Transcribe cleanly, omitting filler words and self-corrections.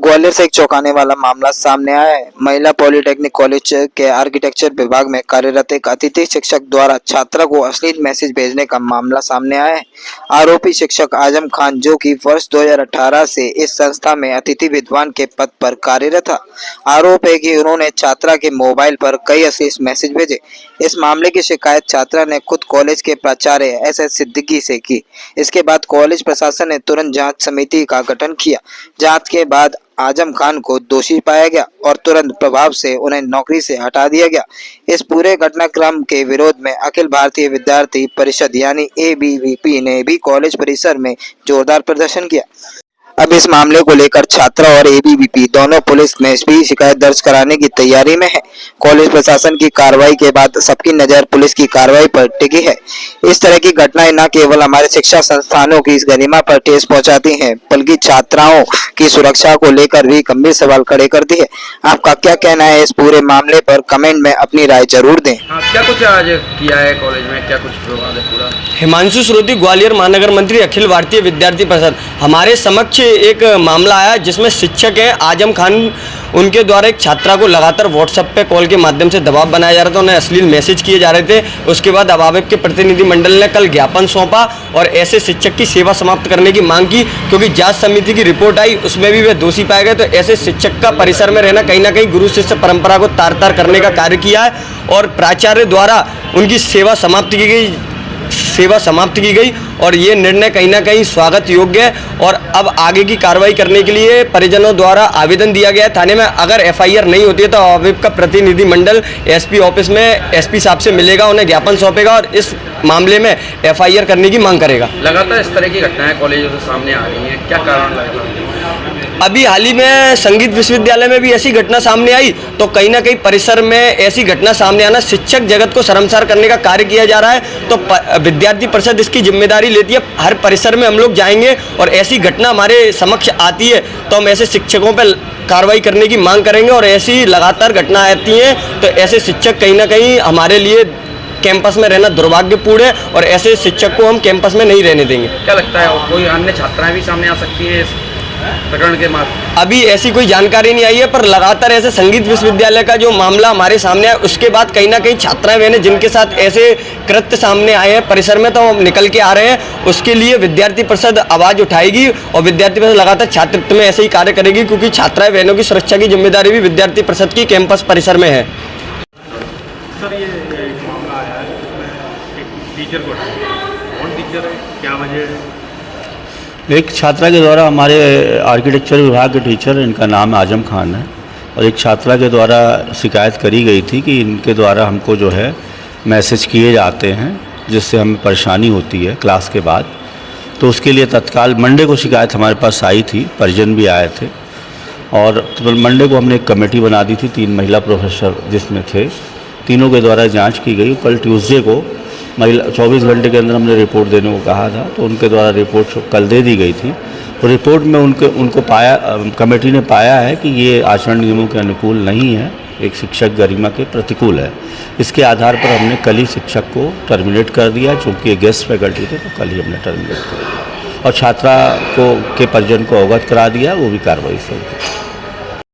ग्वालियर से एक चौंकाने वाला मामला सामने आया है। महिला पॉलिटेक्निक कॉलेज के आर्किटेक्चर विभाग में कार्यरत एक अतिथि शिक्षक द्वारा छात्रा को अश्लील मैसेज भेजने का मामला सामने आया है। आरोपी शिक्षक आजम खान, जो कि वर्ष 2018 से इस संस्था में अतिथि विद्वान के पद पर कार्यरत था, आरोप है कि उन्होंने छात्रा के मोबाइल पर कई अश्लील मैसेज भेजे। इस मामले की शिकायत छात्रा ने खुद कॉलेज के प्राचार्य एस सिद्दीकी से की। इसके बाद कॉलेज प्रशासन ने तुरंत जांच समिति का गठन किया। जांच के बाद आजम खान को दोषी पाया गया और तुरंत प्रभाव से उन्हें नौकरी से हटा दिया गया। इस पूरे घटनाक्रम के विरोध में अखिल भारतीय विद्यार्थी परिषद यानी ABVP ने भी कॉलेज परिसर में जोरदार प्रदर्शन किया। अब इस मामले को लेकर छात्रा और ABVP दोनों पुलिस में भी शिकायत दर्ज कराने की तैयारी में है। कॉलेज प्रशासन की कार्रवाई के बाद सबकी नजर पुलिस की कार्रवाई पर टिकी है। इस तरह की घटनाएं न केवल हमारे शिक्षा संस्थानों की इस गरिमा पर ठेस पहुंचाती हैं, बल्कि छात्राओं की सुरक्षा को लेकर भी गंभीर सवाल खड़े करती है। आपका क्या कहना है इस पूरे मामले पर? कमेंट में अपनी राय जरूर दें। क्या कुछ आज किया है कॉलेज में, क्या कुछ प्रोग्राम है पूरा? हिमांशु श्रोती, ग्वालियर महानगर मंत्री, अखिल भारतीय विद्यार्थी परिषद। हमारे समक्ष एक मामला आया जिसमें शिक्षक हैं आजम खान, उनके द्वारा एक छात्रा को लगातार व्हाट्सएप पे कॉल के माध्यम से दबाव बनाया जा रहा था, उन्हें अश्लील मैसेज किए जा रहे थे। उसके बाद अभाविप के प्रतिनिधि मंडल ने कल ज्ञापन सौंपा और ऐसे शिक्षक की सेवा समाप्त करने की मांग की, क्योंकि जांच समिति की रिपोर्ट आई, उसमें भी वे दोषी पाए गए। तो ऐसे शिक्षक का परिसर में रहना कहीं ना कहीं गुरु शिष्य परंपरा को तार तार करने का कार्य किया है और प्राचार्य द्वारा उनकी सेवा समाप्त की गई और ये निर्णय कहीं ना कहीं स्वागत योग्य है। और अब आगे की कार्रवाई करने के लिए परिजनों द्वारा आवेदन दिया गया है थाने में। अगर FIR नहीं होती है तो अभाविप का प्रतिनिधि मंडल SP ऑफिस में SP साहब से मिलेगा, उन्हें ज्ञापन सौंपेगा और इस मामले में FIR करने की मांग करेगा। लगातार इस तरह की घटनाएं कॉलेजों से सामने आ रही हैं, क्या कारण लगता है? अभी हाल ही में संगीत विश्वविद्यालय में भी ऐसी घटना सामने आई, तो कहीं ना कहीं परिसर में ऐसी घटना सामने आना, शिक्षक जगत को शर्मसार करने का कार्य किया जा रहा है। तो विद्यार्थी परिषद इसकी जिम्मेदारी लेती है। हर परिसर में हम लोग जाएंगे और ऐसी घटना हमारे समक्ष आती है तो हम ऐसे शिक्षकों पर कार्रवाई करने की मांग करेंगे। और ऐसी लगातार घटना आती हैं तो ऐसे शिक्षक कहीं ना कहीं हमारे लिए कैंपस में रहना दुर्भाग्यपूर्ण है और ऐसे शिक्षक को हम कैंपस में नहीं रहने देंगे। क्या लगता है कोई अन्य छात्राएं भी सामने आ सकती है इस प्रकरण के माध्यम? अभी ऐसी कोई जानकारी नहीं आई है, पर लगातार ऐसे संगीत विश्वविद्यालय का जो मामला हमारे सामने आया, उसके बाद कहीं ना कहीं छात्राएं बहनें जिनके साथ ऐसे कृत्य सामने आए हैं परिसर में, तो हम निकल के आ रहे हैं। उसके लिए विद्यार्थी परिषद आवाज़ उठाएगी और विद्यार्थी परिषद लगातार छात्रत्व में ऐसे ही कार्य करेगी, क्योंकि छात्राएं बहनों की सुरक्षा की जिम्मेदारी भी विद्यार्थी परिषद की कैंपस परिसर में है। सर, ये एक मामला आया है जिसमें एक टीचर को कौन टीचर है, क्या वजह है? एक छात्रा के द्वारा, हमारे आर्किटेक्चर विभाग के टीचर, इनका नाम आजम खान है, और एक छात्रा के द्वारा शिकायत करी गई थी कि इनके द्वारा हमको जो है मैसेज किए जाते हैं जिससे हमें परेशानी होती है क्लास के बाद। तो उसके लिए तत्काल मंडे को शिकायत हमारे पास आई थी, परिजन भी आए थे और तो मंडे को हमने एक कमेटी बना दी थी, 3 महिला प्रोफेसर जिसमें थे, तीनों के द्वारा जाँच की गई। कल ट्यूसडे को महिला 24 घंटे के अंदर हमने रिपोर्ट देने को कहा था, तो उनके द्वारा रिपोर्ट कल दे दी गई थी। तो रिपोर्ट में उनको पाया, कमेटी ने पाया है कि ये आचरण नियमों के अनुकूल नहीं है, एक शिक्षक गरिमा के प्रतिकूल है। इसके आधार पर हमने कल ही शिक्षक को टर्मिनेट कर दिया, चूँकि ये गेस्ट फैकल्टी थे तो कल ही हमने टर्मिनेट कर दिया और छात्रा को के परिजन को अवगत करा दिया, वो भी कार्रवाई से।